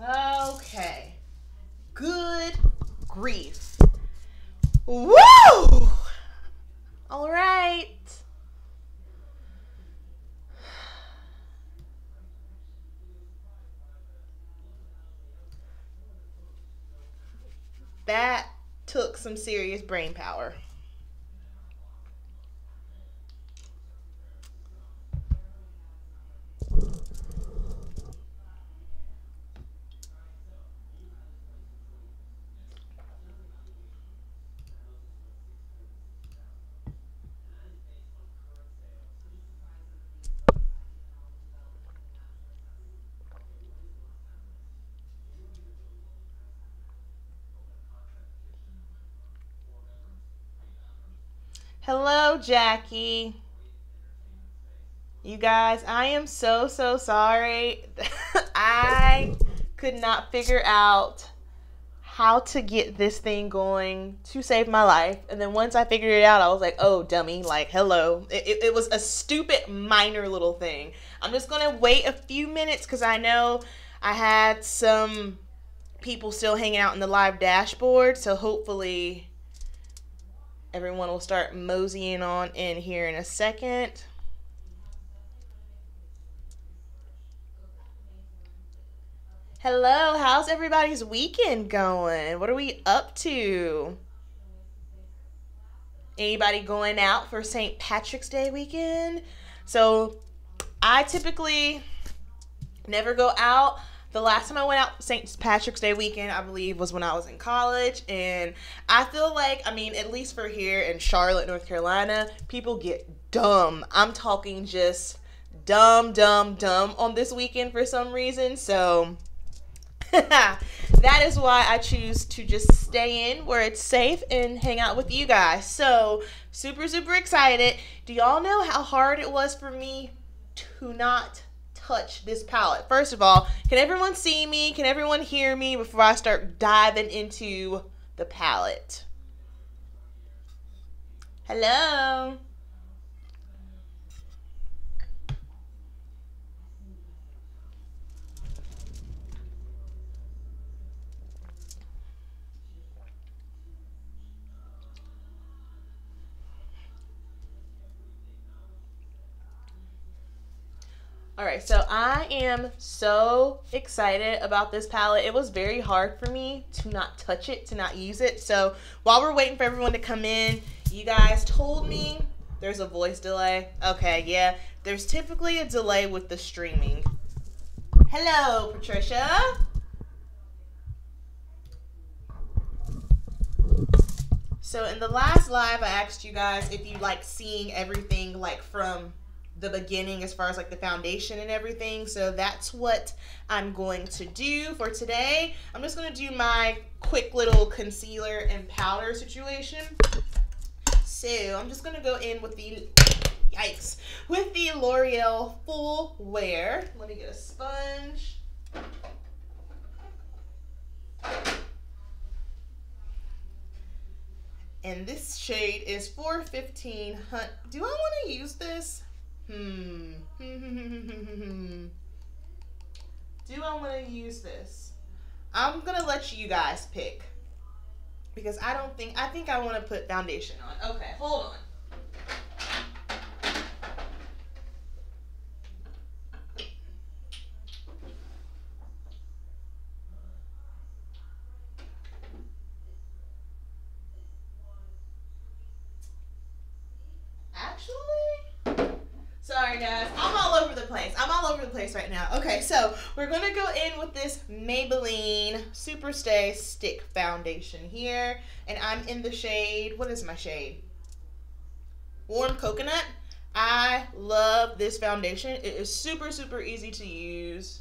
Okay. Good grief. Woo! All right. That took some serious brain power. Hello, Jackie. You guys, I am so sorry. I could not figure out how to get this thing going to save my life. And then once I figured it out, I was like, oh, dummy, like, hello. It was a stupid, minor little thing. I'm just going to wait a few minutes because I know I had some people still hanging out in the live dashboard. So hopefully everyone will start moseying on in here in a second. Hello, how's everybody's weekend going? What are we up to? Anybody going out for St. Patrick's Day weekend? So I typically never go out. The last time I went out St. Patrick's Day weekend, I believe, was when I was in college. And I feel like, I mean, at least for here in Charlotte, North Carolina, people get dumb. I'm talking just dumb on this weekend for some reason. So that is why I choose to just stay in where it's safe and hang out with you guys. So super excited. Do y'all know how hard it was for me to not touch this palette? First of all, can everyone see me? Can everyone hear me before I start diving into the palette? Hello? Alright, so I am so excited about this palette. It was very hard for me to not touch it, to not use it. So while we're waiting for everyone to come in, you guys told me there's a voice delay. Okay, yeah, there's typically a delay with the streaming. Hello, Patricia. So in the last live, I asked you guys if you like seeing everything like from the beginning as far as like the foundation and everything. So that's what I'm going to do for today. I'm just going to do my quick little concealer and powder situation. So I'm just going to go in with the, yikes, with the L'Oreal Full Wear. Let me get a sponge. And this shade is 415. Do I want to use this? Do I want to use this? I'm going to let you guys pick. Because I think I want to put foundation on. Okay, hold on. Sorry guys, I'm all over the place. I'm all over the place right now. Okay, so we're going to go in with this Maybelline Superstay Stick Foundation here. And I'm in the shade, what is my shade? Warm Coconut. I love this foundation. It is super easy to use.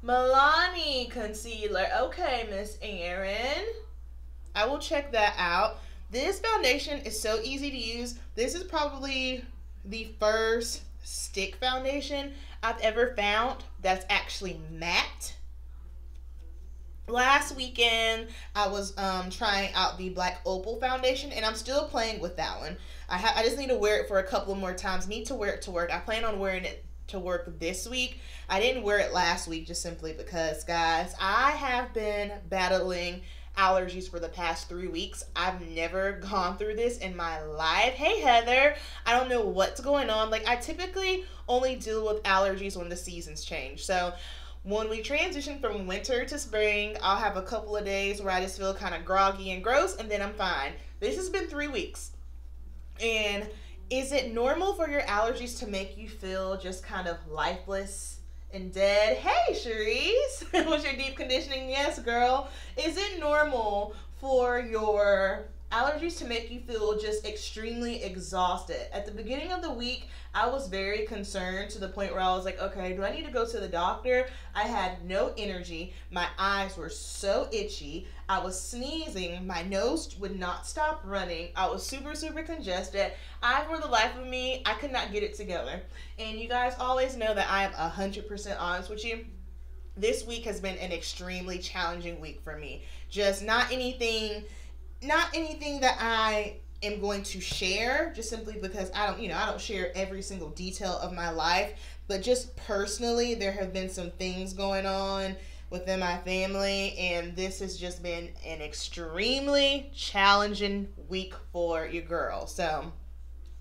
Milani Concealer. Okay, Miss Erin. I will check that out. This foundation is so easy to use. This is probably the first stick foundation I've ever found that's actually matte. Last weekend I was trying out the Black Opal foundation, and I'm still playing with that one. I just need to wear it for a couple more times. Need to wear it to work. I plan on wearing it to work this week. I didn't wear it last week just simply because, guys, I have been battling allergies for the past 3 weeks. I've never gone through this in my life. Hey, Heather. I don't know what's going on. Like, I typically only deal with allergies when the seasons change. So when we transition from winter to spring, I'll have a couple of days where I just feel kind of groggy and gross, and then I'm fine. This has been 3 weeks. And is it normal for your allergies to make you feel just kind of lifeless and dead? Hey, Cherise. Was your deep conditioning? Yes, girl. Is it normal for your allergies to make you feel just extremely exhausted? At the beginning of the week, I was very concerned to the point where I was like, okay, do I need to go to the doctor? I had no energy. My eyes were so itchy. I was sneezing. My nose would not stop running. I was super, super congested. For the life of me, I could not get it together. And you guys always know that I am 100% honest with you. This week has been an extremely challenging week for me. Just not anything that I am going to share, just simply because I don't share every single detail of my life, but just personally, there have been some things going on within my family, and this has just been an extremely challenging week for your girl. So,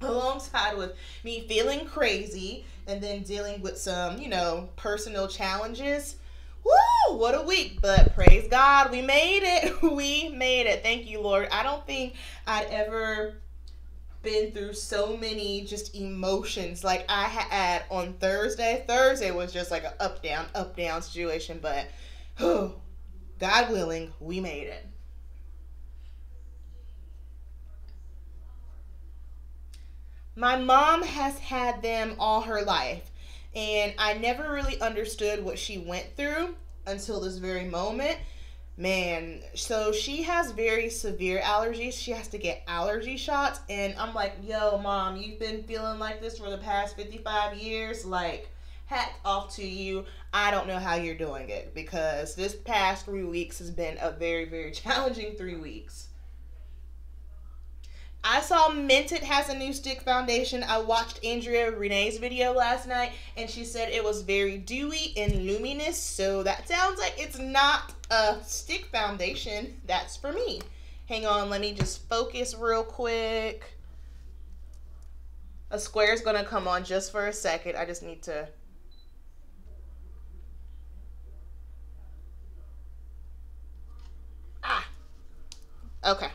alongside with me feeling crazy and then dealing with some, personal challenges, woo, what a week. But praise God, we made it. We made it. Thank you, Lord. I don't think I'd ever been through so many just emotions like I had on Thursday. Thursday was just like an up, down situation. But God willing, we made it. My mom has had them all her life. And I never really understood what she went through until this very moment. Man, so she has very severe allergies. She has to get allergy shots. And I'm like, yo, Mom, you've been feeling like this for the past 55 years. Like, hat off to you. I don't know how you're doing it, because this past 3 weeks has been a very, very challenging 3 weeks. I saw Mented has a new stick foundation. I watched Andrea Renee's video last night, and she said it was very dewy and luminous. So that sounds like it's not a stick foundation. That's for me. Hang on, let me just focus real quick. A square is going to come on just for a second. I just need to... Okay.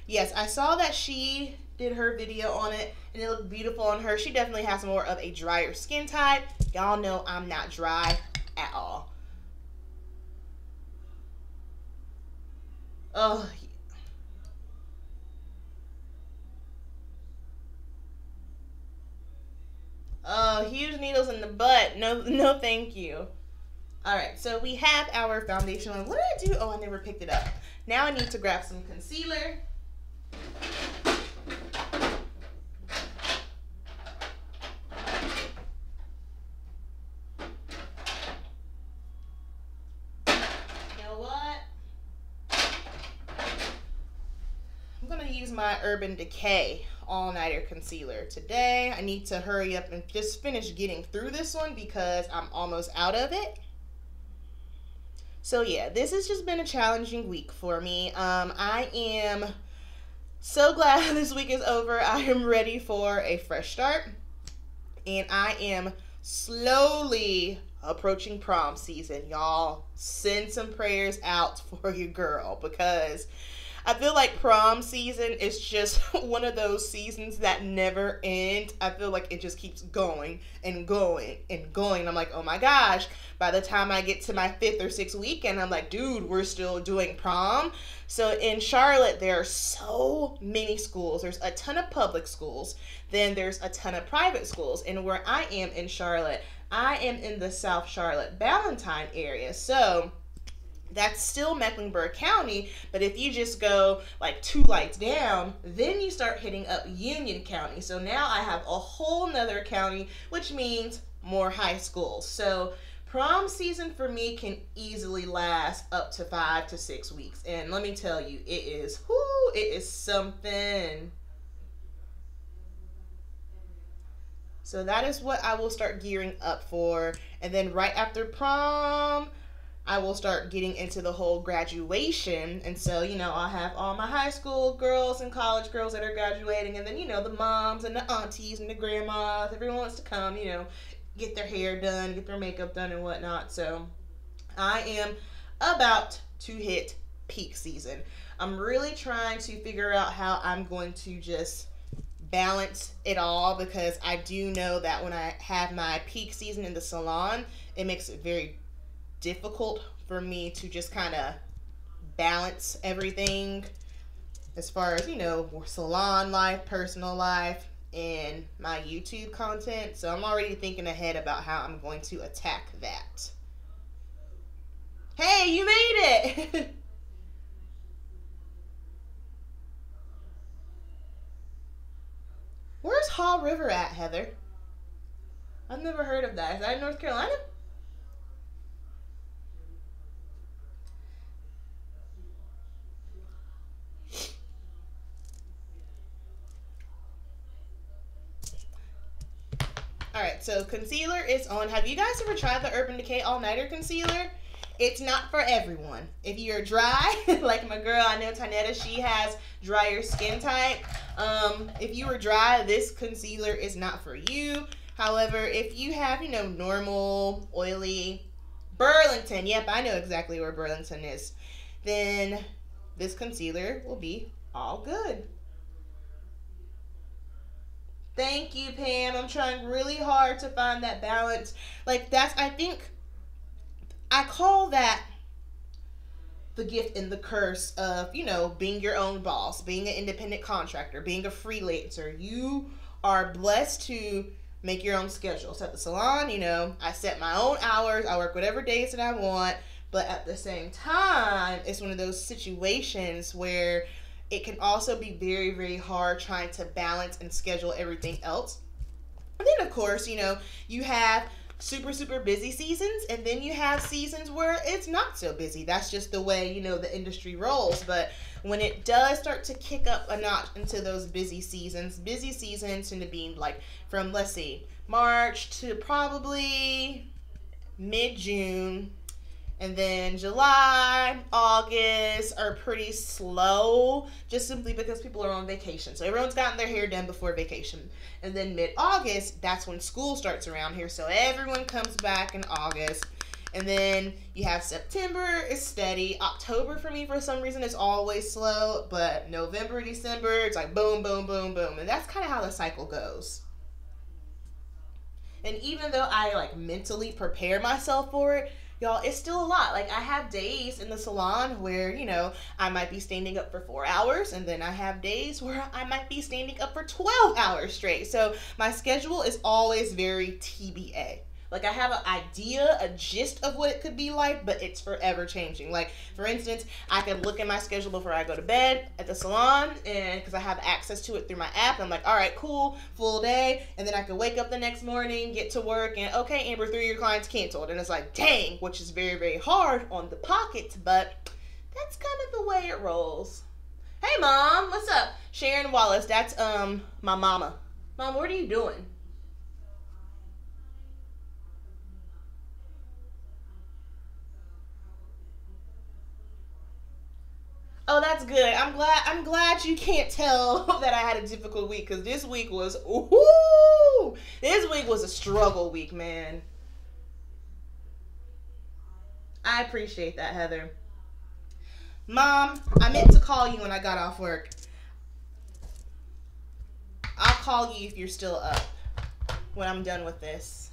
Yes, I saw that she did her video on it, and it looked beautiful on her. She definitely has more of a drier skin type. Y'all know I'm not dry at all. Oh, huge needles in the butt. No, no, thank you. All right, so we have our foundation on. What did I do? Oh, I never picked it up. Now I need to grab some concealer. My Urban Decay all-nighter concealer today. I need to hurry up and just finish getting through this one because I'm almost out of it. So yeah, this has just been a challenging week for me. I am so glad this week is over. I am ready for a fresh start, and I am slowly approaching prom season. Y'all send some prayers out for your girl, because I feel like prom season is just one of those seasons that never end. I feel like it just keeps going and going and going. I'm like, oh my gosh, by the time I get to my 5th or 6th weekend, I'm like, dude, we're still doing prom. So in Charlotte, there are so many schools. There's a ton of public schools. Then there's a ton of private schools. And where I am in Charlotte, I am in the South Charlotte Ballantyne area. So that's still Mecklenburg County, but if you just go like 2 lights down, then you start hitting up Union County. So now I have a whole nother county, which means more high schools. So prom season for me can easily last up to 5 to 6 weeks. And let me tell you, it is something. So that is what I will start gearing up for. And then right after prom, I will start getting into the whole graduation. And so, I'll have all my high school girls and college girls that are graduating. And then, the moms and the aunties and the grandmas, everyone wants to come, get their hair done, get their makeup done and whatnot. So I am about to hit peak season. I'm really trying to figure out how I'm going to just balance it all, because I do know that when I have my peak season in the salon, it makes it very difficult for me to just kind of balance everything as far as, salon life, personal life, and my YouTube content. So I'm already thinking ahead about how I'm going to attack that. Hey, you made it! Where's Haw River at, Heather? I've never heard of that. Is that in North Carolina? Alright, so concealer is on. Have you guys ever tried the Urban Decay All Nighter Concealer? It's not for everyone. If you're dry, like my girl, I know Tanetta, she has drier skin type. If you are dry, this concealer is not for you. However, if you have, normal, oily, Burlington, yep, I know exactly where Burlington is, then this concealer will be all good. Thank you, Pam. I'm trying really hard to find that balance. Like, I think I call that the gift and the curse of, being your own boss, being an independent contractor, being a freelancer. You are blessed to make your own schedule. So at the salon, I set my own hours. I work whatever days that I want. But at the same time, it's one of those situations where it can also be very, very hard trying to balance and schedule everything else. And then, of course, you have super, super busy seasons, and then you have seasons where it's not so busy. That's just the way, the industry rolls. But when it does start to kick up a notch into those busy seasons tend to be like from, let's see, March to probably mid-June. And then July, August are pretty slow, just simply because people are on vacation. So everyone's gotten their hair done before vacation. And then mid-August, that's when school starts around here. So everyone comes back in August. And then you have September is steady. October for me, for some reason, is always slow. But November, December, it's like boom, boom, boom, boom. And that's kind of how the cycle goes. And even though I mentally prepare myself for it, y'all, it's still a lot. Like, I have days in the salon where, I might be standing up for 4 hours, and then I have days where I might be standing up for 12 hours straight. So my schedule is always very TBA. Like, I have an idea, a gist of what it could be like, but it's forever changing. Like, for instance, I could look at my schedule before I go to bed at the salon, and because I have access to it through my app, I'm like, all right, cool, full day. And then I could wake up the next morning, get to work, and okay, Amber, 3 of your clients canceled. And it's like, dang, which is very, very hard on the pockets, but that's kind of the way it rolls. Hey, Mom, what's up? Sharon Wallace, that's my mama. Mom, what are you doing? Oh, that's good. I'm glad you can't tell that I had a difficult week, because this week was a struggle week, man. I appreciate that, Heather. Mom, I meant to call you when I got off work. I'll call you if you're still up when I'm done with this.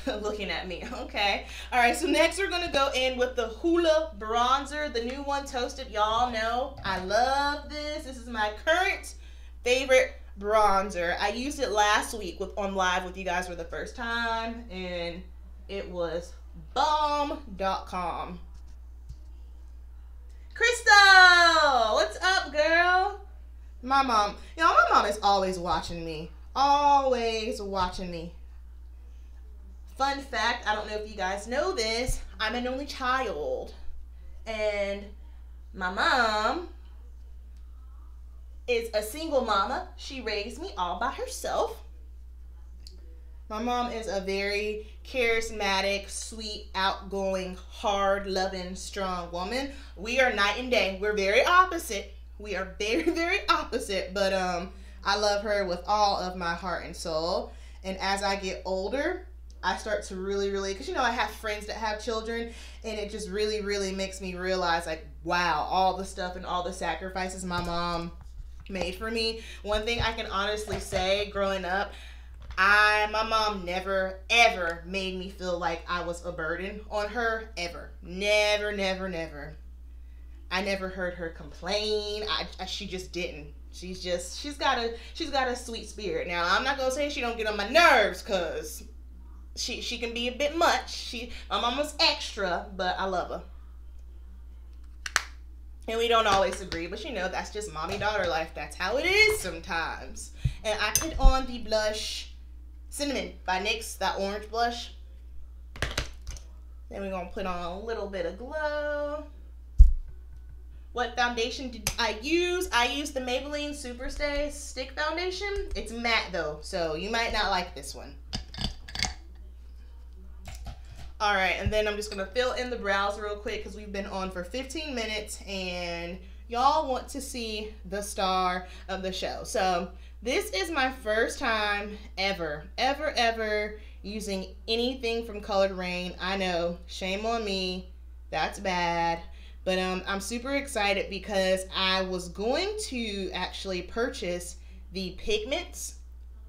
Looking at me. Okay. All right. So next we're going to go in with the Hoola bronzer, the new one, Toasted. Y'all know I love this. This is my current favorite bronzer. I used it last week on live with you guys for the first time, and it was bomb.com. Crystal, what's up, girl? My mom is always watching me. Always watching me. Fun fact, I don't know if you guys know this, I'm an only child. And my mom is a single mama. She raised me all by herself. My mom is a very charismatic, sweet, outgoing, hard-loving, strong woman. We are night and day. We're very opposite. We are very, very opposite. But I love her with all of my heart and soul. And as I get older, I start to really, because, you know, I have friends that have children, and it just really makes me realize, like, wow, all the stuff and all the sacrifices my mom made for me. One thing I can honestly say, growing up, my mom never, ever made me feel like I was a burden on her, ever. Never. I never heard her complain. She just didn't. She's got a sweet spirit. Now, I'm not gonna say she don't get on my nerves, cause she can be a bit much. My mama's extra, but I love her. And we don't always agree, but you know, that's just mommy-daughter life. That's how it is sometimes. And I put on the blush Cinnamon by NYX, that orange blush. Then we're going to put on a little bit of glow. What foundation did I use? I used the Maybelline Superstay Stick Foundation. It's matte though, so you might not like this one. Alright, and then I'm just going to fill in the brows real quick because we've been on for 15 minutes and y'all want to see the star of the show. So this is my first time ever using anything from Colored Raine. I know, shame on me, that's bad. But I'm super excited because I was going to actually purchase the pigments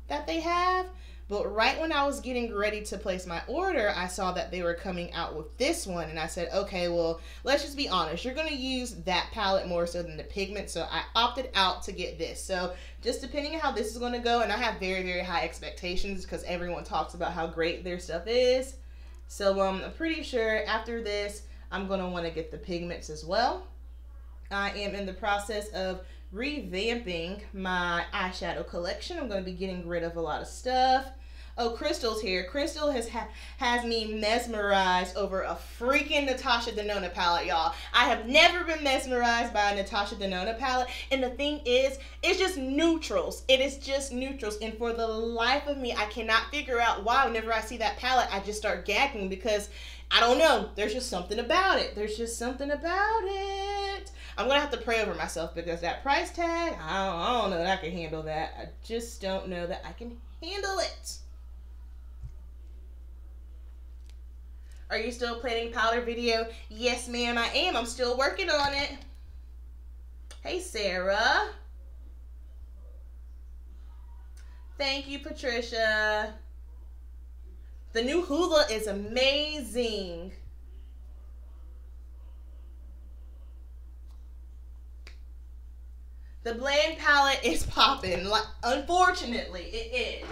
that they have. But right when I was getting ready to place my order, I saw that they were coming out with this one. And I said, okay, well, let's just be honest. You're going to use that palette more so than the pigment. So I opted out to get this. So just depending on how this is going to go. And I have very high expectations because everyone talks about how great their stuff is. So I'm pretty sure after this, I'm going to want to get the pigments as well. I am in the process of revamping my eyeshadow collection. I'm going to be getting rid of a lot of stuff. Oh, Crystal's here. Crystal has me mesmerized over a freaking Natasha Denona palette, y'all. I have never been mesmerized by a Natasha Denona palette. And the thing is, it's just neutrals. It is just neutrals. And for the life of me, I cannot figure out why whenever I see that palette, I just start gagging because I don't know. There's just something about it. There's just something about it. I'm going to have to pray over myself because that price tag, I don't know that I can handle that. I just don't know that I can handle it. Are you still planning powder video? Yes, ma'am, I am. I'm still working on it. Hey, Sarah. Thank you, Patricia. The new Hoola is amazing. The blend palette is popping. Like, unfortunately, it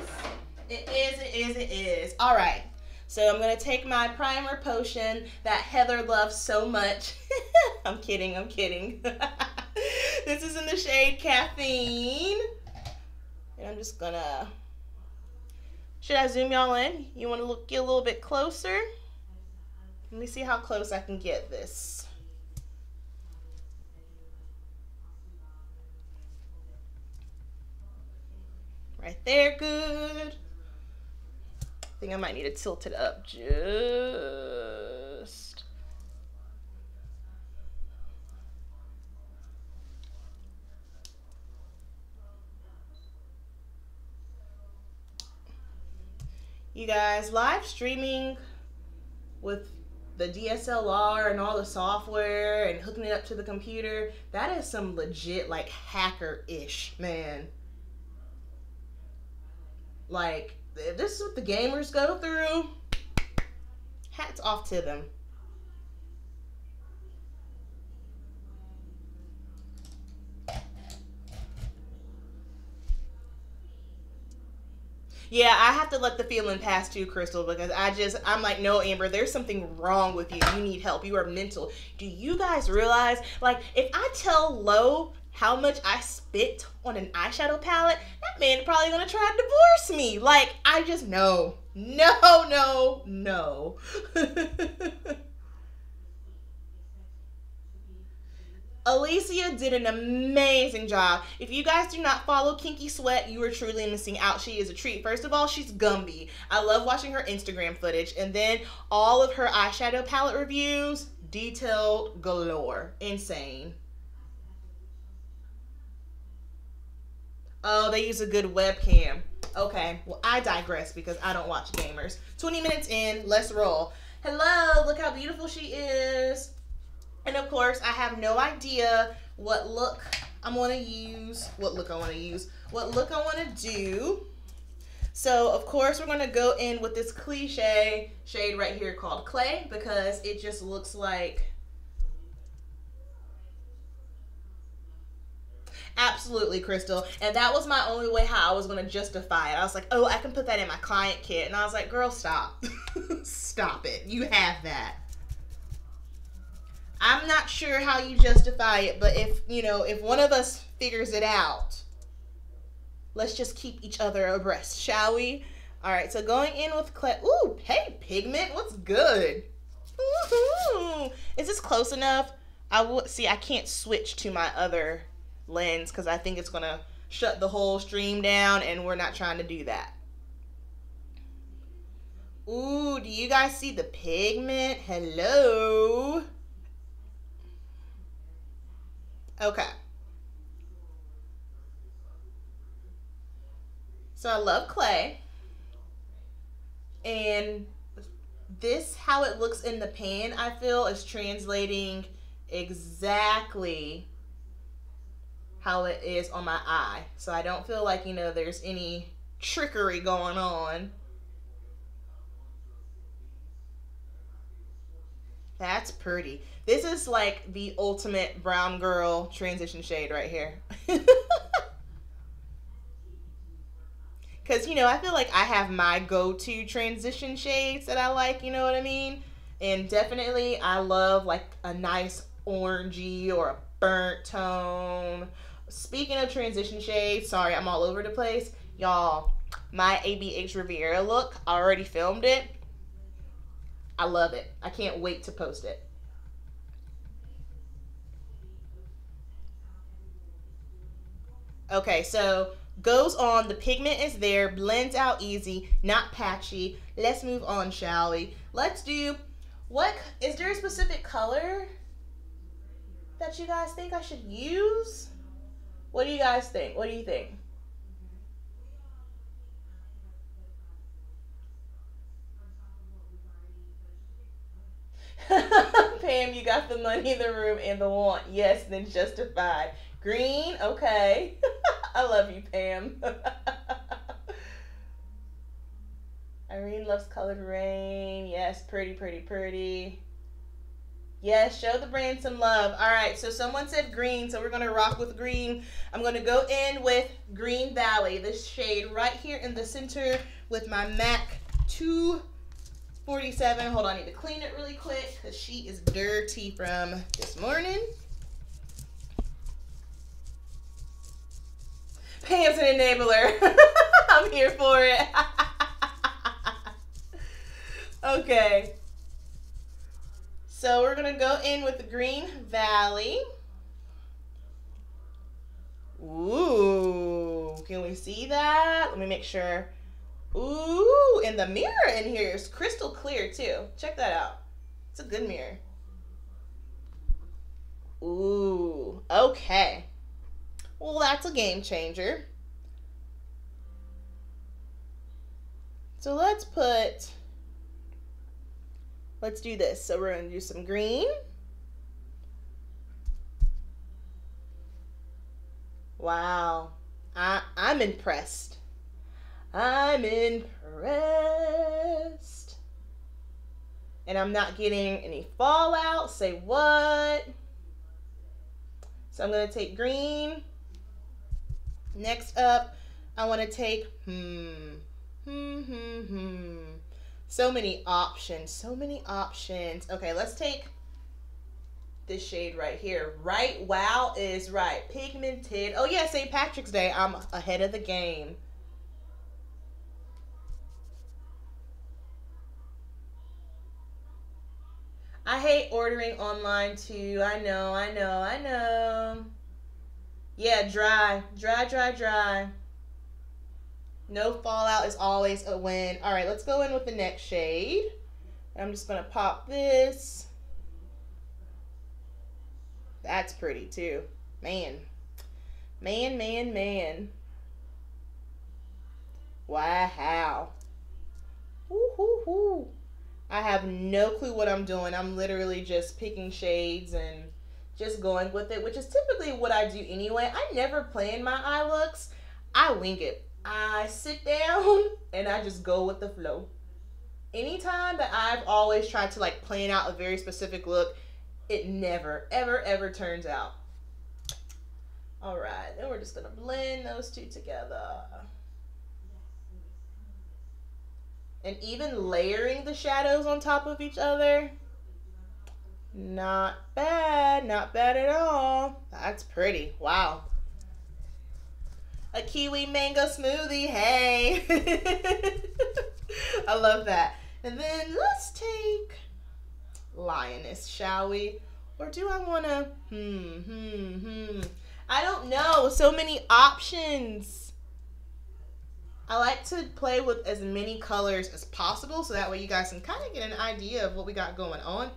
is. It is. All right. So I'm going to take my primer potion that Heather loves so much. I'm kidding. This is in the shade Caffeine. And I'm just going to... Should I zoom y'all in? You want to get a little bit closer? Let me see how close I can get this. Right there, good. I think I might need to tilt it up just. You guys, live streaming with the DSLR and all the software and hooking it up to the computer, that is some legit, like, hacker-ish, man. Like, if this is what the gamers go through, hats off to them. Yeah, I have to let the feeling pass too, Crystal, because I'm like, no, Amber, there's something wrong with you. You need help. You are mental. Do you guys realize, like, if I tell Lo how much I spit on an eyeshadow palette, that man probably gonna try to divorce me. Like, I just, no. Alicia did an amazing job. If you guys do not follow Kinky Sweat, you are truly missing out. She is a treat. First of all, she's Gumby. I love watching her Instagram footage. And then all of her eyeshadow palette reviews, detailed galore. Insane. Oh, they use a good webcam. Okay, well, I digress because I don't watch gamers. 20 minutes in, let's roll. Hello, look how beautiful she is. And of course, I have no idea what look I'm going to use, what look I want to do. So, of course, we're going to go in with this cliche shade right here called Clay because it just looks like absolutely, Crystal. And that was my only way how I was going to justify it. I was like, oh, I can put that in my client kit. And I was like, girl, stop. Stop it. You have that. I'm not sure how you justify it, but if one of us figures it out, let's just keep each other abreast, shall we? All right, so going in with clay. Ooh, hey, pigment, what's good? Ooh, is this close enough? I can't switch to my other lens because I think it's gonna shut the whole stream down, and we're not trying to do that. Ooh, do you guys see the pigment? Hello. Okay. So I love clay. And this, how it looks in the pan, I feel is translating exactly how it is on my eye. So I don't feel like, there's any trickery going on. That's pretty. This is like the ultimate brown girl transition shade right here. Because, I feel like I have my go-to transition shades that I like, you know what I mean? And definitely I love like a nice orangey or a burnt tone. Speaking of transition shades, sorry, I'm all over the place. Y'all, my ABH Riviera look, I already filmed it. I love it. I can't wait to post it. Okay, so goes on, the pigment is there, blends out easy, not patchy. Let's move on, shall we? Let's do, is there a specific color that you guys think I should use? What do you guys think? What do you think? Pam, you got the money, the room, and the want. Yes, then justified. Green, okay. I love you, Pam. Irene loves colored rain. Yes, pretty, pretty, pretty. Yes, show the brand some love. All right, so someone said green, so we're going to rock with green. I'm going to go in with Green Valley, this shade right here in the center with my MAC 247. Hold on, I need to clean it really quick because she is dirty from this morning. Pam's an enabler. I'm here for it. Okay. So we're going to go in with the Green Valley. Ooh, can we see that? Let me make sure. Ooh, and the mirror in here is crystal clear too. Check that out. It's a good mirror. Ooh, okay. Well, that's a game changer. So let's do this. So we're going to do some green. Wow. I'm impressed. I'm impressed. And I'm not getting any fallout. Say what? So I'm going to take green. Next up, I want to take, So many options, so many options. Okay, let's take this shade right here. Right, wow is right. Pigmented. Oh yeah, St. Patrick's Day. I'm ahead of the game. I hate ordering online too. I know, I know, I know. Yeah, dry. Dry, dry, dry. No fallout is always a win. All right, let's go in with the next shade. I'm just going to pop this. That's pretty too. Man. Man, man, man. Wow. Woo, woo, woo. I have no clue what I'm doing. I'm literally just picking shades and just going with it, which is typically what I do anyway. I never plan my eye looks. I wing it. I sit down and I just go with the flow. Anytime that I've always tried to like plan out a very specific look, it never, ever, ever turns out. All right, then we're just gonna blend those two together. And even layering the shadows on top of each other, not bad, not bad at all. That's pretty, wow. A kiwi mango smoothie, hey. I love that. And then let's take Lioness, shall we? Or do I wanna, I don't know, so many options. I like to play with as many colors as possible so that way you guys can kind of get an idea of what we got going on.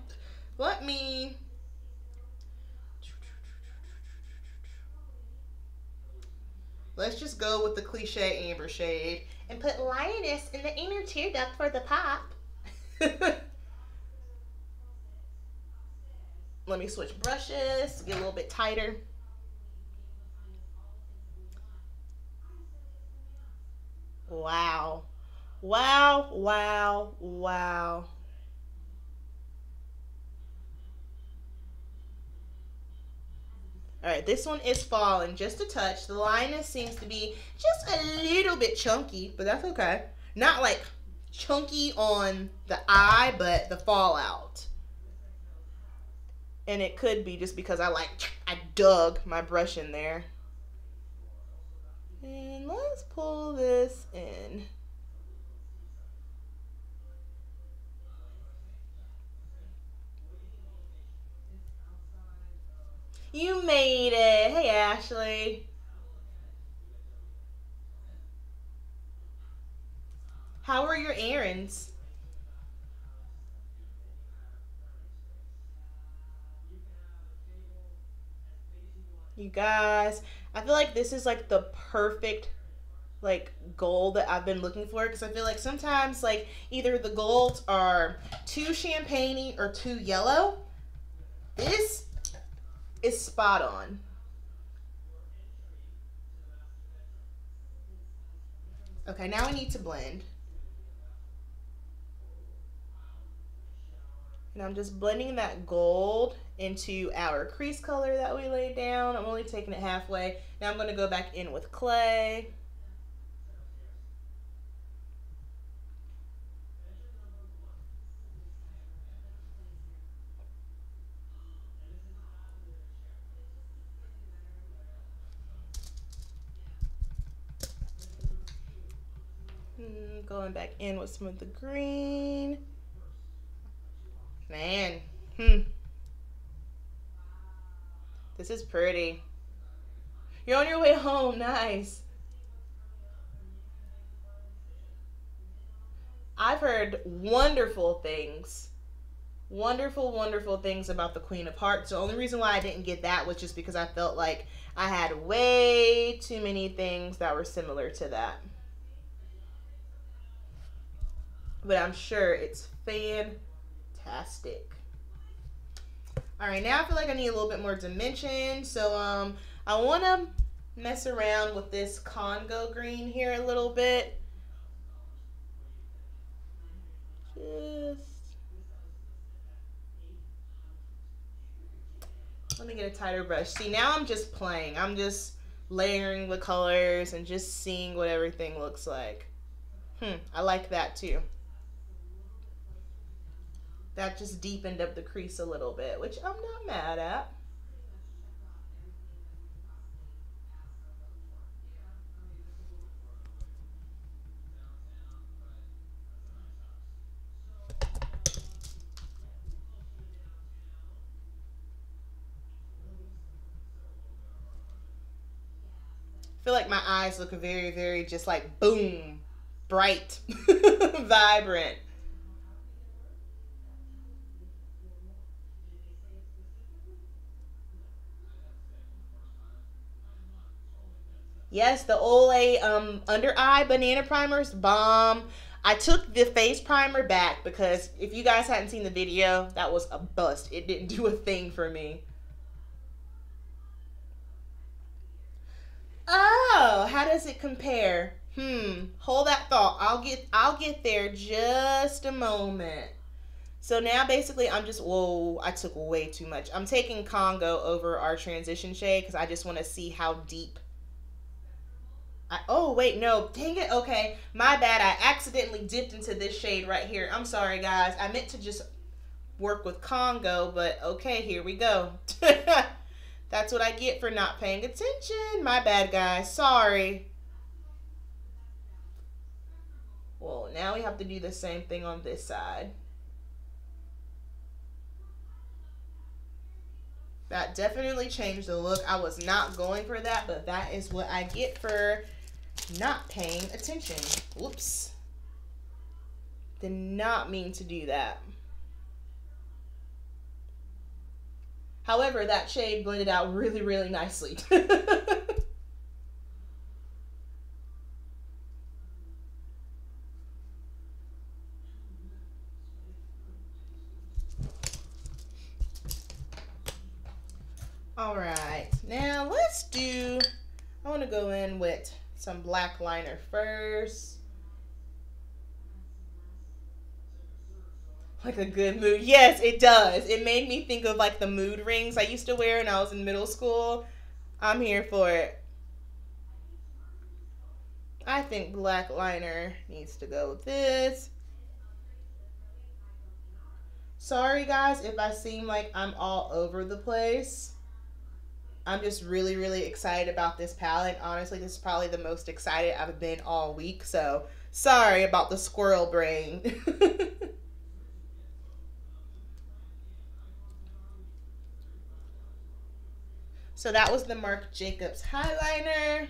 Let's just go with the cliche amber shade and put Lioness in the inner tear duct for the pop. Let me switch brushes to get a little bit tighter. Wow. Wow, wow, wow. All right, this one is falling just a touch. The Lioness seems to be just a little bit chunky, but that's okay. Not like chunky on the eye, but the fallout. And it could be just because I dug my brush in there. And let's pull this in. You made it. Hey, Ashley. How are your errands? You guys, I feel like this is like the perfect like gold that I've been looking for, because I feel like sometimes like either the golds are too champagne-y or too yellow. This is spot on. Okay, now we need to blend. And I'm just blending that gold into our crease color that we laid down. I'm only taking it halfway. Now I'm going to go back in with clay. Going back in with some of the green. Man, this is pretty. You're on your way home, nice. I've heard wonderful things. Wonderful, wonderful things about the Queen of Hearts. The only reason why I didn't get that was just because I felt like I had way too many things that were similar to that. But I'm sure it's fantastic. All right, now I feel like I need a little bit more dimension. So I want to mess around with this Congo green here a little bit. Let me get a tighter brush. See, now I'm just playing. I'm just layering the colors and just seeing what everything looks like. I like that too. That just deepened up the crease a little bit, which I'm not mad at. feel like my eyes look very, very just like boom, bright, vibrant. Yes, the Olay under eye banana primers, bomb. I took the face primer back because if you guys hadn't seen the video, that was a bust. It didn't do a thing for me. Oh, how does it compare? Hold that thought. I'll get there just a moment. So now basically I'm just, whoa, I took way too much. I'm taking Congo over our transition shade because I just want to see how deep. Oh, wait, no. Dang it. Okay, my bad. I accidentally dipped into this shade right here. I'm sorry, guys. I meant to just work with Congo, but okay, here we go. That's what I get for not paying attention. My bad, guys. Sorry. Well, now we have to do the same thing on this side. That definitely changed the look. I was not going for that, but that is what I get for not paying attention. Whoops. Did not mean to do that. However, that shade blended out really, really nicely. All right, now let's do, I want to go in with some black liner first. Like a good mood. Yes, it does. It made me think of like the mood rings I used to wear when I was in middle school. I'm here for it. I think black liner needs to go with this. Sorry guys if I seem like I'm all over the place. I'm just really, really excited about this palette. Honestly, this is probably the most excited I've been all week. So sorry about the squirrel brain. So that was the Marc Jacobs highlighter.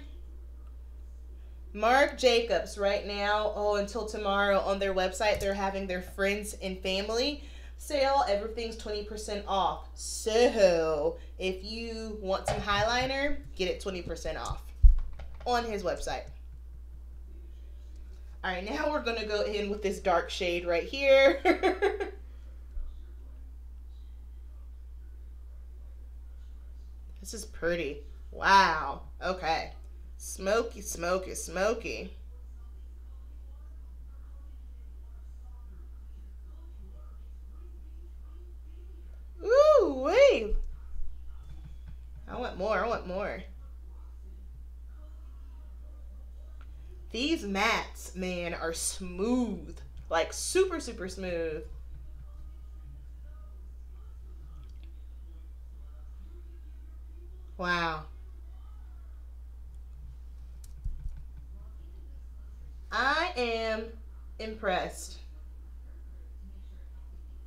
Marc Jacobs right now, until tomorrow on their website, they're having their friends and family sale. Everything's 20% off. So if you want some highliner, get it 20% off on his website. All right, now we're going to go in with this dark shade right here. This is pretty. Wow. Okay. Smoky, smoky, smoky. Ooh, wait. I want more. I want more. These mattes, man, are smooth. Like super, super smooth. Wow. I am impressed.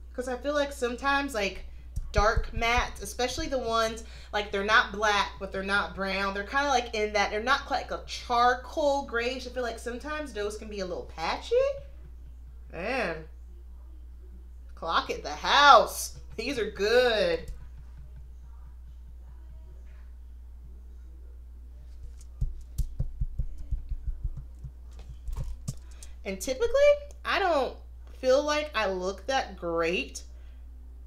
Because I feel like sometimes, like, dark mattes, especially the ones, like, they're not black, but they're not brown. They're kind of like in that, they're not like a charcoal grayish. I feel like sometimes those can be a little patchy. Man. Clock at the house. These are good. And typically, I don't feel like I look that great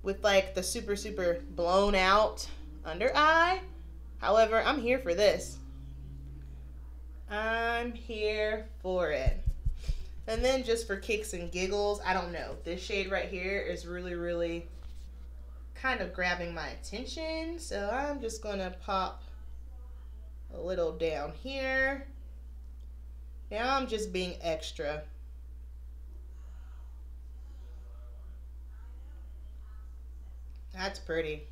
with like the super, super blown out under eye. However, I'm here for this. I'm here for it. And then just for kicks and giggles, I don't know. This shade right here is really, really kind of grabbing my attention. So I'm just going to pop a little down here. Now I'm just being extra. That's pretty.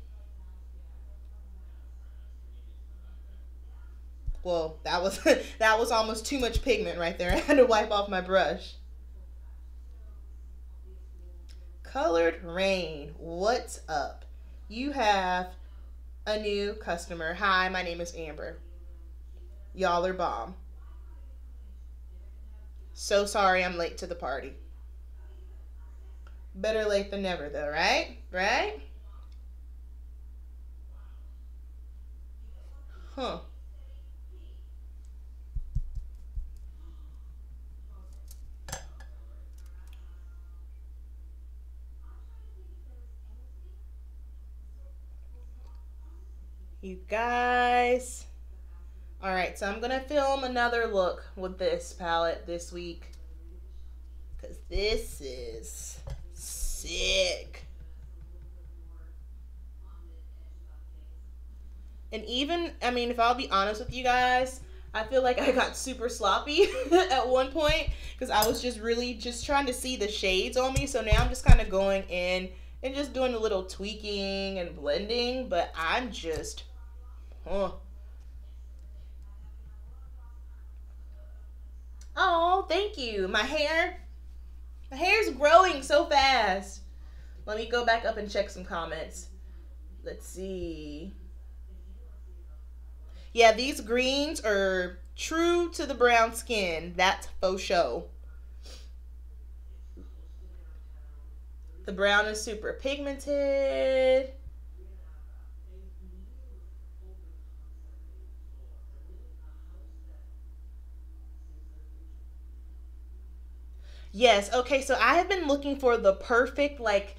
Whoa, that was that was almost too much pigment right there. I had to wipe off my brush. Colored Raine, what's up? You have a new customer. Hi, my name is Amber. Y'all are bomb. So sorry I'm late to the party. Better late than never though, right? Right? Huh. You guys. Alright, so I'm going to film another look with this palette this week. Because this is sick. And even, I mean, if I'll be honest with you guys, I feel like I got super sloppy at one point. Because I was just really just trying to see the shades on me. So now I'm just kind of going in and just doing a little tweaking and blending. But I'm just, Oh, thank you. My hair's growing so fast. Let me go back up and check some comments. Let's see. Yeah, these greens are true to the brown skin. That's faux show. The brown is super pigmented. Yes, okay, so I have been looking for the perfect, like,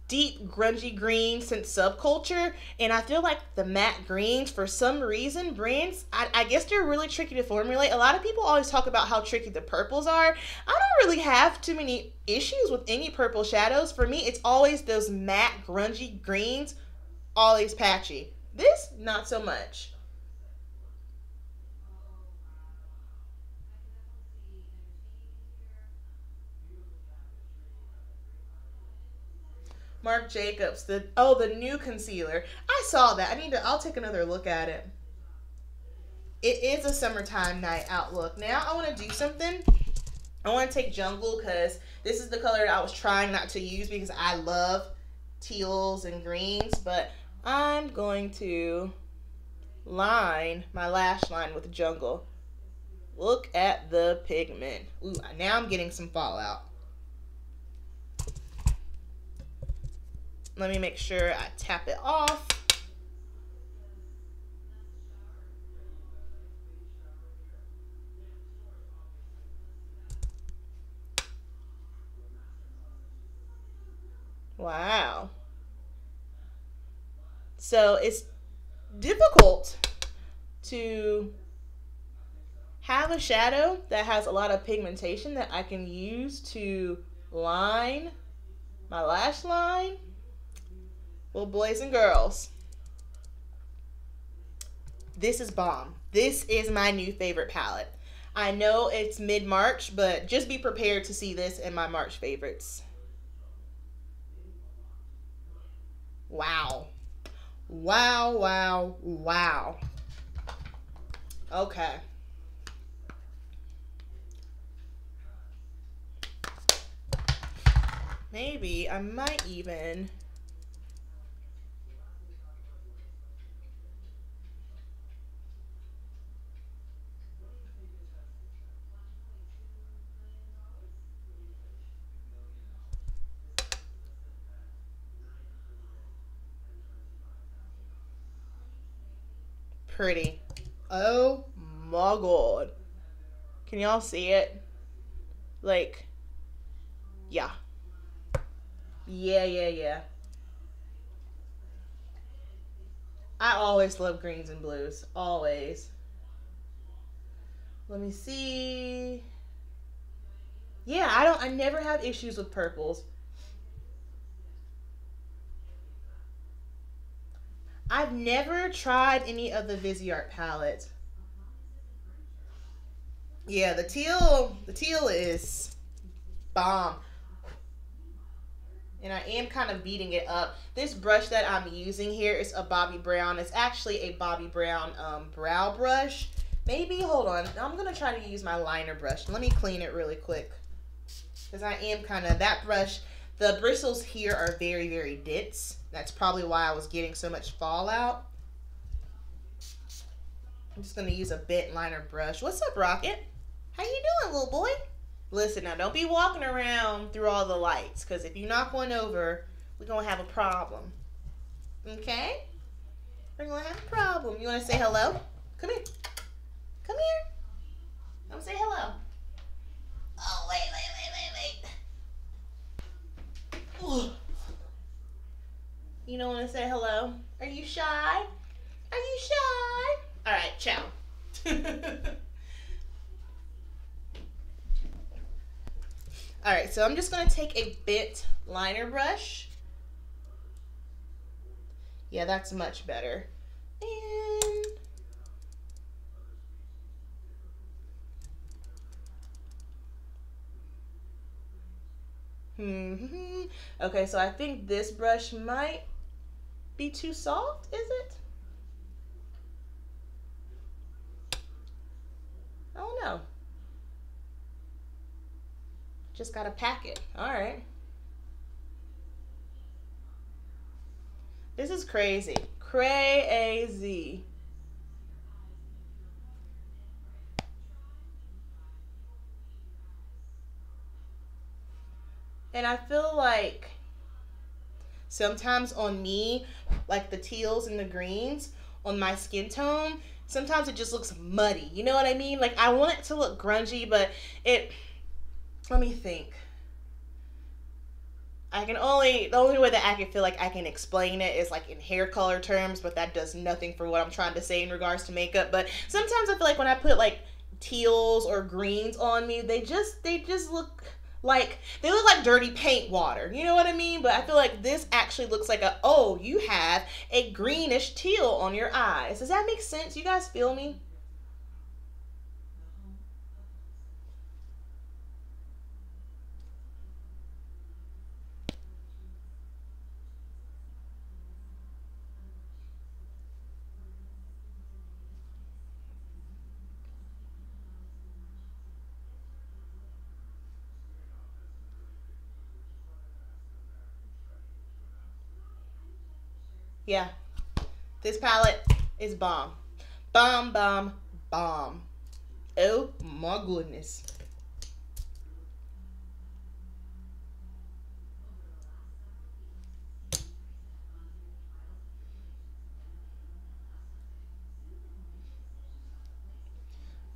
deep grungy green since Subculture, and I feel like the matte greens, for some reason, brands, I guess they're really tricky to formulate. A lot of people always talk about how tricky the purples are. I don't really have too many issues with any purple shadows. For me, it's always those matte grungy greens, always patchy. This, not so much. Marc Jacobs, the new concealer. I saw that. I'll take another look at it. It is a summertime night outlook. Now I want to do something. I want to take Jungle because this is the color that I was trying not to use because I love teals and greens, but I'm going to line my lash line with Jungle. Look at the pigment. Ooh, now I'm getting some fallout. Let me make sure I tap it off. Wow. So it's difficult to have a shadow that has a lot of pigmentation that I can use to line my lash line. Well, boys and girls, this is bomb. This is my new favorite palette. I know it's mid-March, but just be prepared to see this in my March favorites. Wow. Wow, wow, wow. Okay. Maybe I might even... Pretty. Oh my god. Can y'all see it? Like, yeah. Yeah. I always love greens and blues. Always. Let me see. Yeah, I never have issues with purples. I've never tried any of the Viseart palettes. Yeah, the teal is bomb. And I am kind of beating it up. This brush that I'm using here is a Bobbi Brown. It's actually a Bobbi Brown brow brush. Maybe, hold on. I'm going to try to use my liner brush. Let me clean it really quick. Because I am kind of, that brush, the bristles here are very, very dense. That's probably why I was getting so much fallout. I'm just gonna use a bent liner brush. What's up, Rocket? How you doing, little boy? Listen, now don't be walking around through all the lights, because if you knock one over, we're gonna have a problem. Okay? We're gonna have a problem. You wanna say hello? Come here. Come here. Come say hello. Oh, wait. Ooh. You don't wanna say hello? Are you shy? Are you shy? All right, ciao. All right, so I'm just gonna take a bent liner brush. Yeah, that's much better. And okay, so I think this brush might be too soft, is it? I don't know. Just gotta pack it. All right. This is crazy. Crazy. And I feel like sometimes on me, like the teals and the greens on my skin tone, sometimes it just looks muddy. You know what I mean? Like I want it to look grungy, but let me think. The only way that I can feel like I can explain it is like in hair color terms, but that does nothing for what I'm trying to say in regards to makeup. But sometimes I feel like when I put like teals or greens on me, they just look like dirty paint water. You know what I mean? But I feel like this actually looks like you have a greenish teal on your eyes. Does that make sense? You guys feel me? Yeah. This palette is bomb. Bomb, bomb, bomb. Oh my goodness.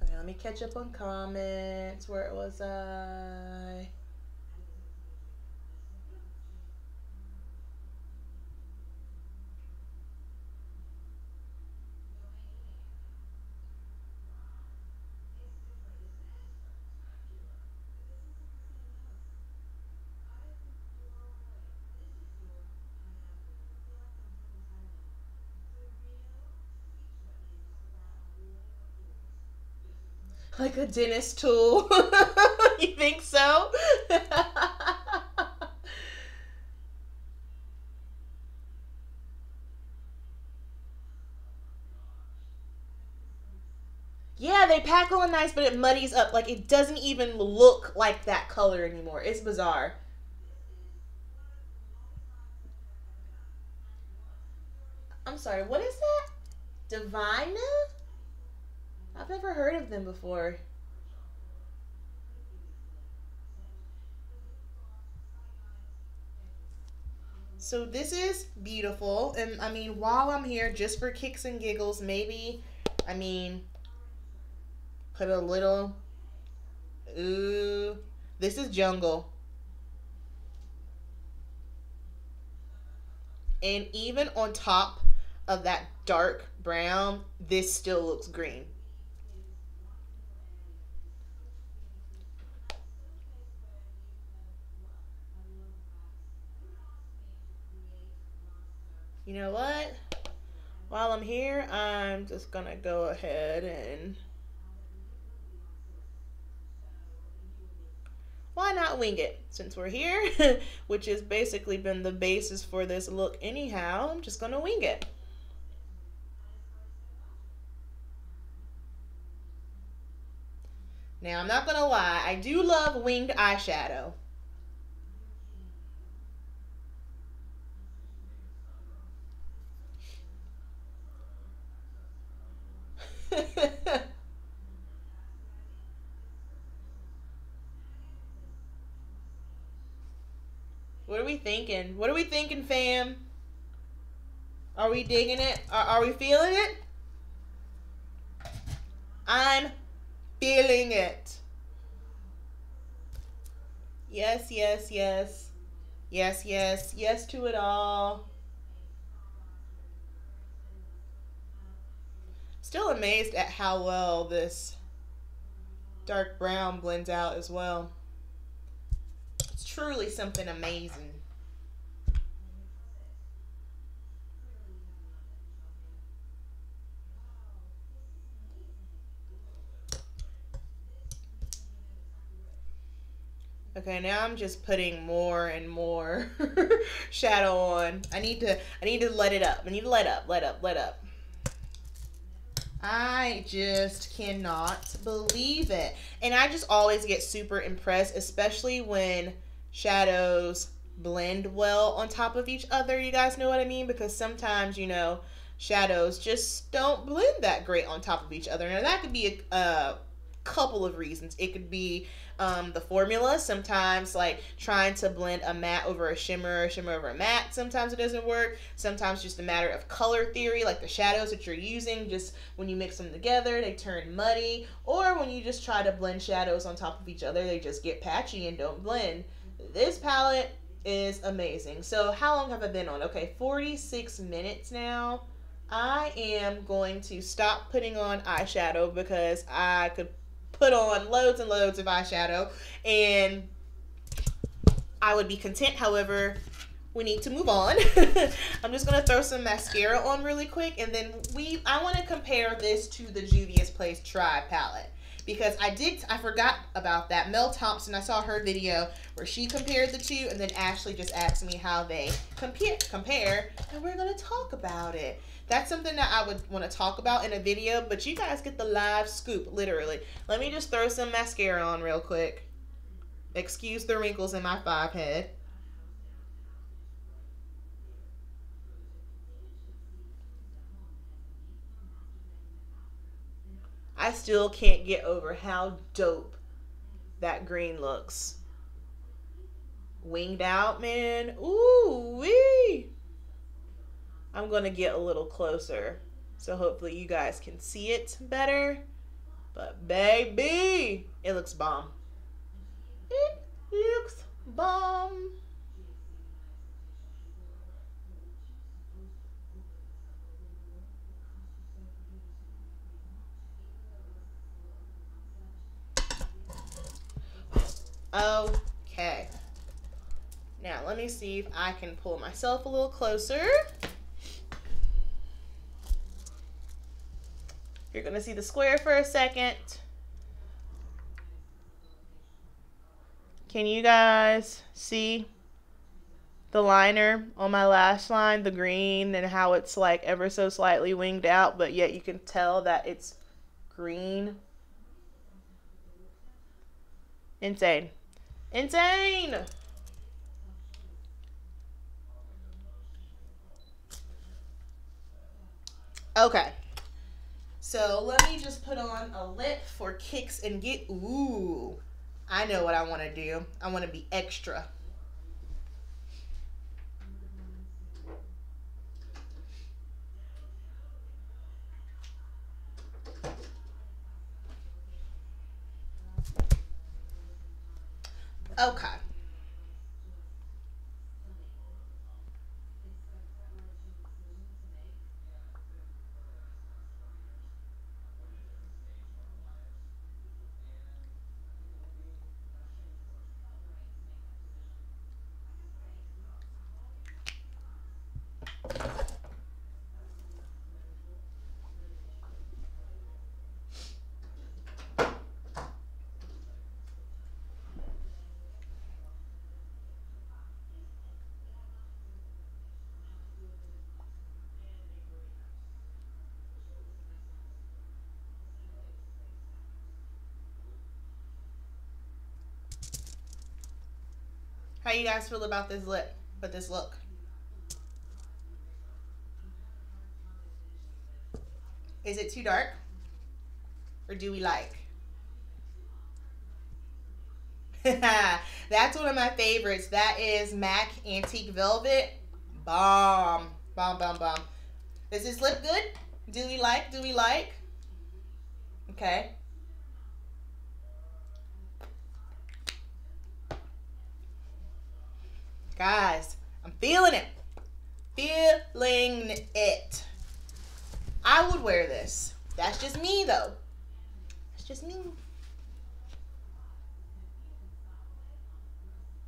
Okay, let me catch up on comments. Where was I? Like a dentist tool. You think so? Yeah, they pack on nice, but it muddies up. Like it doesn't even look like that color anymore. It's bizarre. I'm sorry, what is that? Divina? I've never heard of them before. So this is beautiful. And I mean, while I'm here, just for kicks and giggles, maybe, I mean, put a little, ooh, this is jungle. And even on top of that dark brown, this still looks green. You know what? While I'm here, I'm just gonna go ahead and why not wing it since we're here, which has basically been the basis for this look anyhow. I'm just gonna wing it. Now, I'm not gonna lie, I do love winged eyeshadow. What are we thinking? What are we thinking, fam? Are we digging it? Are we feeling it? I'm feeling it. Yes, yes, yes. Yes, yes, yes to it all. Still amazed at how well this dark brown blends out as well. It's truly something amazing. Okay, now I'm just putting more and more shadow on. I need to let it up. I need to let up. I just cannot believe it. And I just always get super impressed, especially when shadows blend well on top of each other. You guys know what I mean? Because sometimes, shadows just don't blend that great on top of each other. Now, that could be a couple of reasons. It could be the formula. Sometimes, like trying to blend a matte over a shimmer, or shimmer over a matte, sometimes it doesn't work. Sometimes just a matter of color theory, like the shadows that you're using, just when you mix them together, they turn muddy. Or when you just try to blend shadows on top of each other, they just get patchy and don't blend. This palette is amazing. So how long have I been on? Okay, 46 minutes now. I am going to stop putting on eyeshadow because I could put on loads and loads of eyeshadow and I would be content. However, we need to move on. I'm just going to throw some mascara on really quick, and then I want to compare this to the Juvia's Place Try palette, because I forgot about that. Mel Thompson, I saw her video where she compared the two, and then Ashley just asked me how they compare, and we're going to talk about it. That's something that I would want to talk about in a video, but you guys get the live scoop, literally. Let me just throw some mascara on real quick. Excuse the wrinkles in my 5 head. I still can't get over how dope that green looks. Winged out, man. Ooh wee. I'm going to get a little closer, so hopefully you guys can see it better. But baby, it looks bomb. It looks bomb. Okay. Now let me see if I can pull myself a little closer. You're going to see the square for a second. Can you guys see the liner on my lash line, the green, and how it's like ever so slightly winged out, but yet you can tell that it's green? Insane. Insane! Okay. So let me just put on a lip for kicks and get, ooh, I know what I want to do. I want to be extra. Okay. How you guys feel about this lip, but this look? Is it too dark? Or do we like? That's one of my favorites. That is MAC Antique Velvet. Bomb. Bomb, bomb, bomb. Does this look good? Do we like? Do we like? Okay. Guys, I'm feeling it. Feeling it. I would wear this. That's just me, though. That's just me.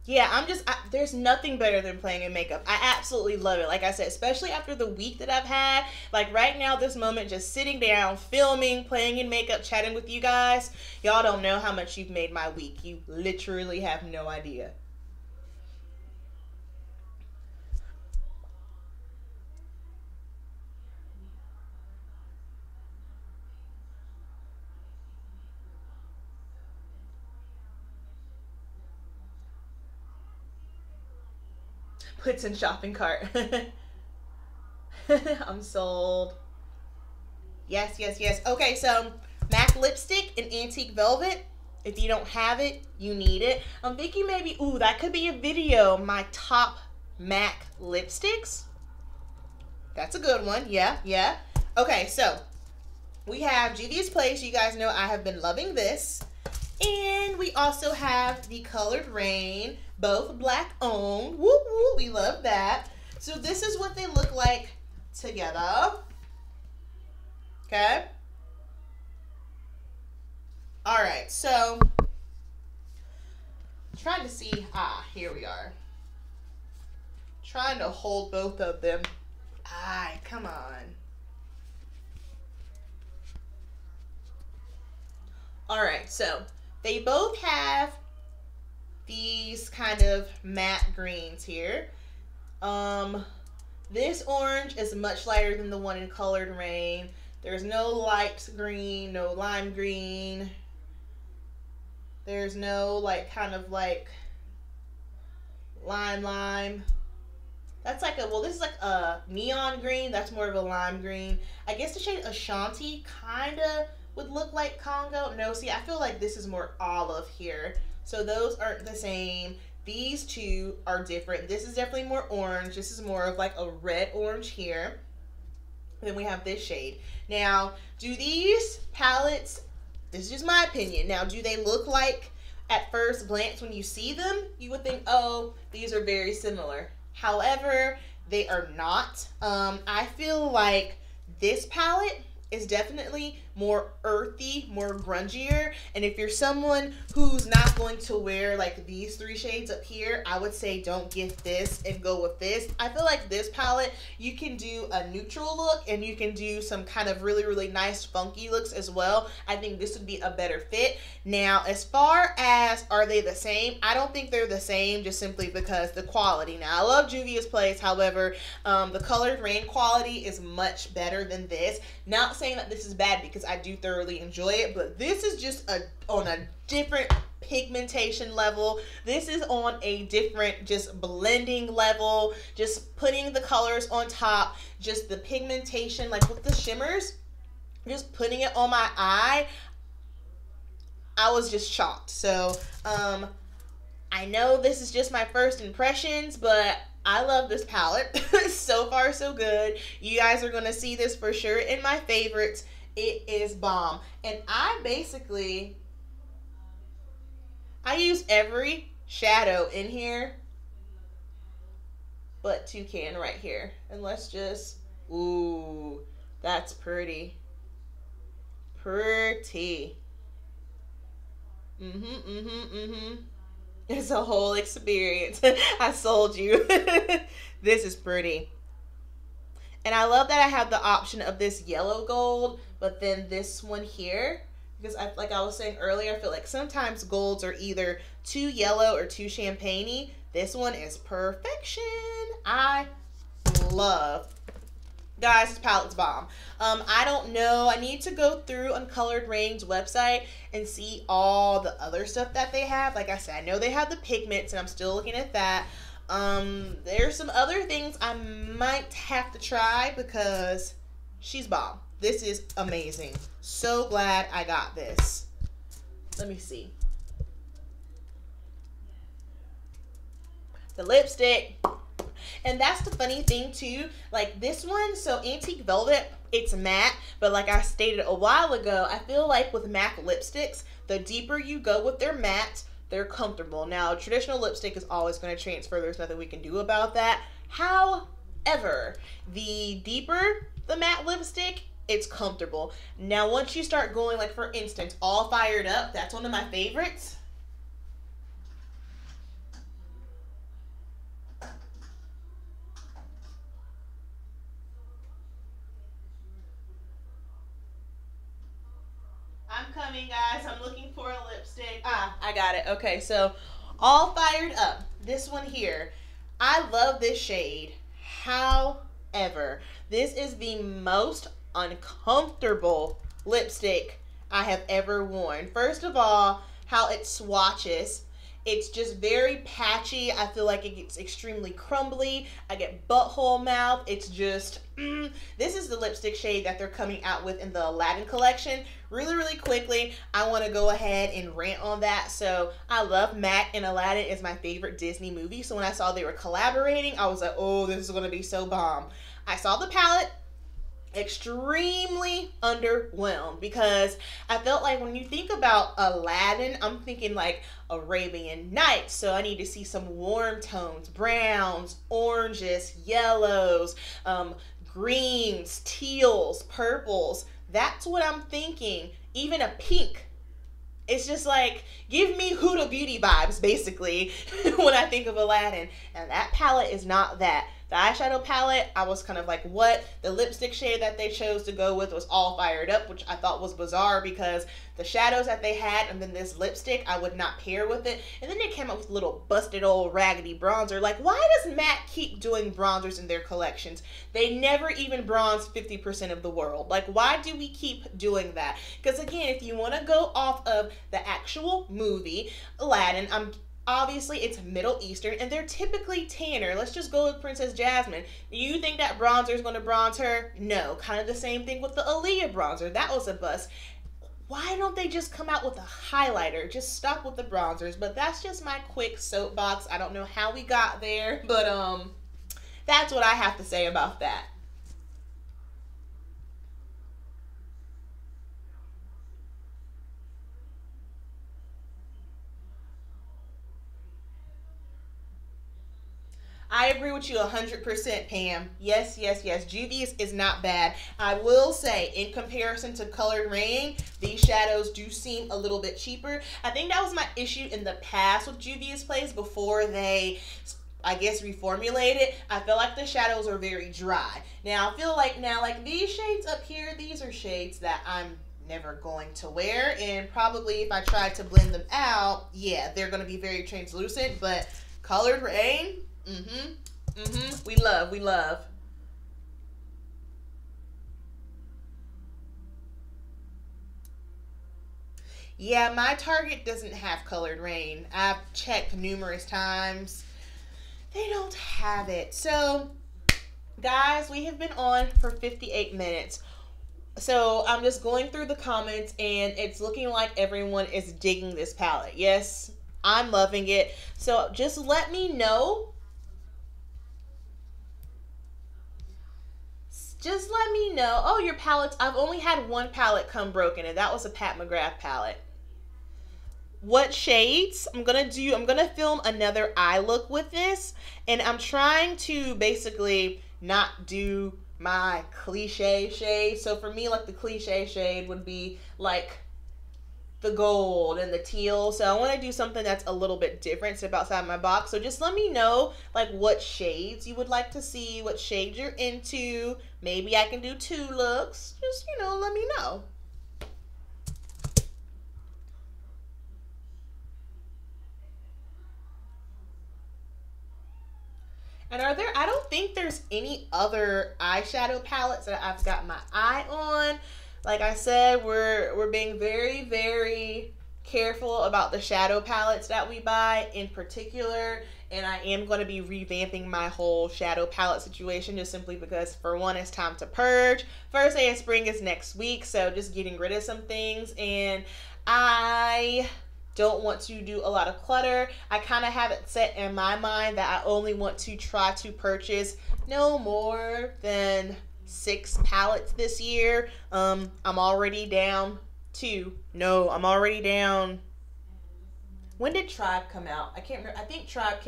Yeah, there's nothing better than playing in makeup. I absolutely love it. Like I said, especially after the week that I've had. Like right now, this moment, just sitting down, filming, playing in makeup, chatting with you guys. Y'all don't know how much you've made my week. You literally have no idea. Puts in shopping cart. I'm sold. Yes, yes, yes. Okay, so MAC lipstick in Antique Velvet. If you don't have it, you need it. I'm thinking maybe, ooh, that could be a video. My top MAC lipsticks. That's a good one. Yeah, yeah. Okay, so we have Juvia's Place. You guys know I have been loving this. And we also have the colored Raine, both black owned. Woo woo, we love that. So this is what they look like together. Okay. All right, so trying to see, here we are. Trying to hold both of them. Come on. All right, so they both have these kind of matte greens here. This orange is much lighter than the one in colored Raine. There's no light green, no lime green. There's no like kind of like lime. That's like this is like a neon green. That's more of a lime green. I guess the shade Ashanti kind of would look like Congo. No, see, I feel like this is more olive here. So those aren't the same. These two are different. This is definitely more orange. This is more of like a red orange here. Then we have this shade. Now, do these palettes, this is just my opinion, now do they look like at first glance when you see them, you would think, oh, these are very similar. However, they are not. I feel like this palette is definitely more earthy, more grungier. And if you're someone who's not going to wear like these three shades up here, I would say don't get this and go with this. I feel like this palette, you can do a neutral look and you can do some kind of really, really nice funky looks as well. I think this would be a better fit. Now, as far as are they the same, I don't think they're the same just simply because the quality. Now, I love Juvia's Place. However, the colored Raine quality is much better than this. Not saying that this is bad because I do thoroughly enjoy it, but this is just on a different pigmentation level. This is on a different just blending level, just putting the colors on top, just the pigmentation, like with the shimmers, just putting it on my eye. I was just shocked. So I know this is just my first impressions, but I love this palette. So far, so good. You guys are going to see this for sure in my favorites. It is bomb. And I use every shadow in here but Toucan right here. And let's just, ooh, that's pretty. Pretty. It's a whole experience. I sold you. This is pretty. And I love that I have the option of this yellow gold, but then this one here, because like I was saying earlier, I feel like sometimes golds are either too yellow or too champagne-y. This one is perfection. I love. Guys, this palette's bomb. I don't know. I need to go through Uncolored Raine's website and see all the other stuff that they have. Like I said, I know they have the pigments, and I'm still looking at that. There's some other things I might have to try because she's bomb. This is amazing. So glad I got this. Let me see. the lipstick. And that's the funny thing too, like this one, so Antique Velvet, it's matte, but like I stated a while ago, I feel like with MAC lipsticks, the deeper you go with their matte, they're comfortable. Now, traditional lipstick is always going to transfer. There's nothing we can do about that. However, the deeper the matte lipstick, it's comfortable. Now, once you start going, like for instance, All Fired Up, that's one of my favorites. I'm coming, guys. I'm looking for a lipstick. Ah, I got it. Okay, so All Fired Up. This one here. I love this shade. However, this is the most uncomfortable lipstick I have ever worn. First of all, how it swatches. It's just very patchy. I feel like it gets extremely crumbly. I get butthole mouth. It's just, this is the lipstick shade that they're coming out with in the Aladdin collection. Really, really quickly, I want to go ahead and rant on that. So I love MAC, and Aladdin is my favorite Disney movie. So when I saw they were collaborating, I was like, oh, this is going to be so bomb. I saw the palette. Extremely underwhelmed because I felt like when you think about Aladdin, I'm thinking like Arabian Nights. So I need to see some warm tones, browns, oranges, yellows, greens, teals, purples. That's what I'm thinking. Even a pink. It's just like, give me Huda Beauty vibes, basically, when I think of Aladdin. And that palette is not that. The eyeshadow palette, I was kind of like, what? The lipstick shade that they chose to go with was All Fired Up, which I thought was bizarre because the shadows that they had and then this lipstick, I would not pair with it. And then they came up with a little busted old raggedy bronzer. Like, why does MAC keep doing bronzers in their collections? They never even bronze 50% of the world. Like, why do we keep doing that? Because again, if you want to go off of the actual movie, Aladdin, obviously, it's Middle Eastern, and they're typically tanner. Let's just go with Princess Jasmine. Do you think that bronzer is going to bronze her? No. Kind of the same thing with the Aaliyah bronzer. That was a bust. Why don't they just come out with a highlighter? Just stop with the bronzers. But that's just my quick soapbox. I don't know how we got there, but that's what I have to say about that. I agree with you 100%, Pam. Yes, yes, yes. Juvia's is not bad. I will say, in comparison to Colored Raine, these shadows do seem a little bit cheaper. I think that was my issue in the past with Juvia's Place before they, I guess, reformulated. I feel like the shadows are very dry. Now, I feel like like these shades up here, these are shades that I'm never going to wear. And probably if I tried to blend them out, yeah, they're going to be very translucent. But Colored Raine, we love, we love. Yeah, my Target doesn't have Colored Raine. I've checked numerous times. They don't have it. So, guys, we have been on for 58 minutes. So, I'm just going through the comments, and it's looking like everyone is digging this palette. Yes, I'm loving it. So, just let me know. Just let me know. Oh, your palettes. I've only had one palette come broken, and that was a Pat McGrath palette. What shades? I'm going to film another eye look with this, and I'm trying to basically not do my cliche shade. So for me, like the cliche shade would be like the gold and the teal. So I want to do something that's a little bit different, step outside my box. So just let me know like what shades you would like to see, what shades you're into. Maybe I can do 2 looks. Just, let me know. And I don't think there's any other eyeshadow palettes that I've got my eye on. Like I said, we're being very, very careful about the shadow palettes that we buy in particular. And I am going to be revamping my whole shadow palette situation just simply because, for one, it's time to purge. First day of spring is next week, so just getting rid of some things. And I don't want to do a lot of clutter. I kind of have it set in my mind that I only want to try to purchase no more than 6 palettes this year. I'm already down to, no, I'm already down. When did Tribe come out? I can't remember. I think Tribe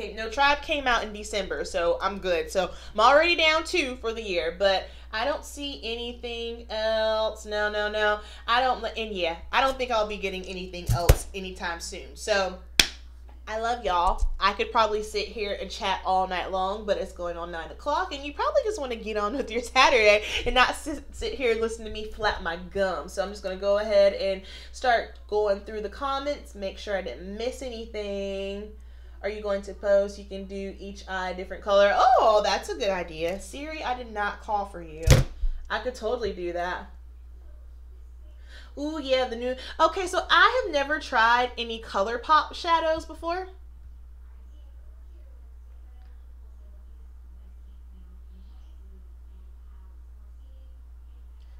came out in December, so I'm good. So I'm already down 2 for the year, but I don't see anything else. No. I don't think I'll be getting anything else anytime soon. So I love y'all. I could probably sit here and chat all night long, but it's going on 9 o'clock, and you probably just want to get on with your Saturday and not sit here and listen to me flap my gum. So I'm just going to go ahead and start going through the comments, make sure I didn't miss anything. Are you going to post? You can do each eye different color. Oh, that's a good idea. Siri, I did not call for you. I could totally do that. Ooh, yeah, the new... Okay, so I have never tried any ColourPop shadows before.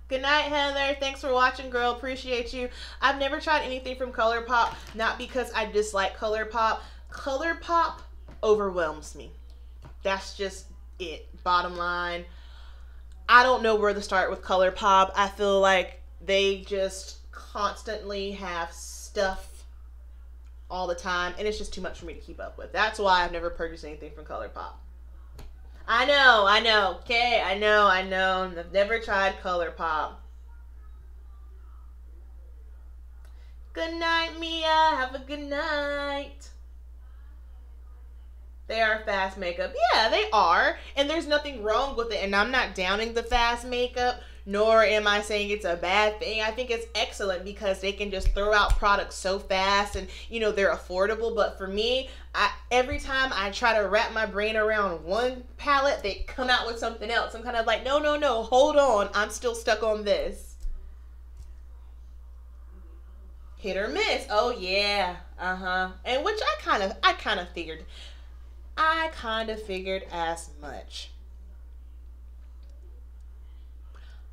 Good night, Heather. Thanks for watching, girl. Appreciate you. I've never tried anything from ColourPop, not because I dislike ColourPop. ColourPop overwhelms me. That's just it. Bottom line. I don't know where to start with ColourPop. I feel like they just constantly have stuff all the time, and it's just too much for me to keep up with. That's why I've never purchased anything from ColourPop. I know. Okay, I know. I've never tried ColourPop. Good night, Mia. Have a good night. They are fast makeup. Yeah, they are. And there's nothing wrong with it. And I'm not downing the fast makeup, nor am I saying it's a bad thing. I think it's excellent because they can just throw out products so fast and, you know, they're affordable. But for me, every time I try to wrap my brain around one palette, they come out with something else. I'm kind of like, no, hold on. I'm still stuck on this. Hit or miss. Oh, yeah. And which I kind of figured. I kind of figured as much.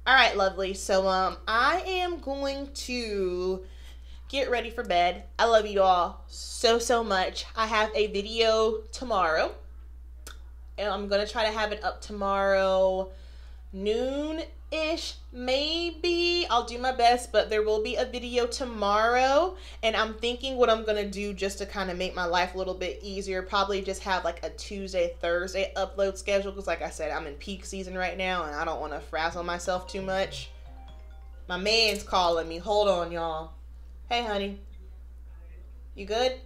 All right, lovely. So I am going to get ready for bed. I love you all so much. I have a video tomorrow, and I'm gonna try to have it up tomorrow noon-ish, maybe. I'll do my best, but there will be a video tomorrow, and I'm thinking what I'm gonna do just to kind of make my life a little bit easier, probably just have like a Tuesday, Thursday upload schedule, because like I said, I'm in peak season right now, and I don't want to frazzle myself too much. My man's calling me. Hold on, y'all. Hey, honey. You good?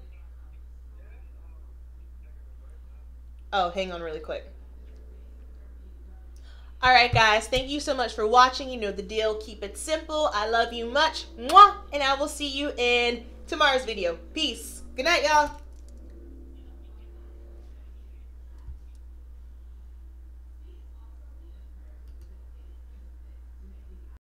Oh, hang on really quick. All right, guys, thank you so much for watching. You know the deal. Keep it simple. I love you much. Mwah! And I will see you in tomorrow's video. Peace. Good night, y'all.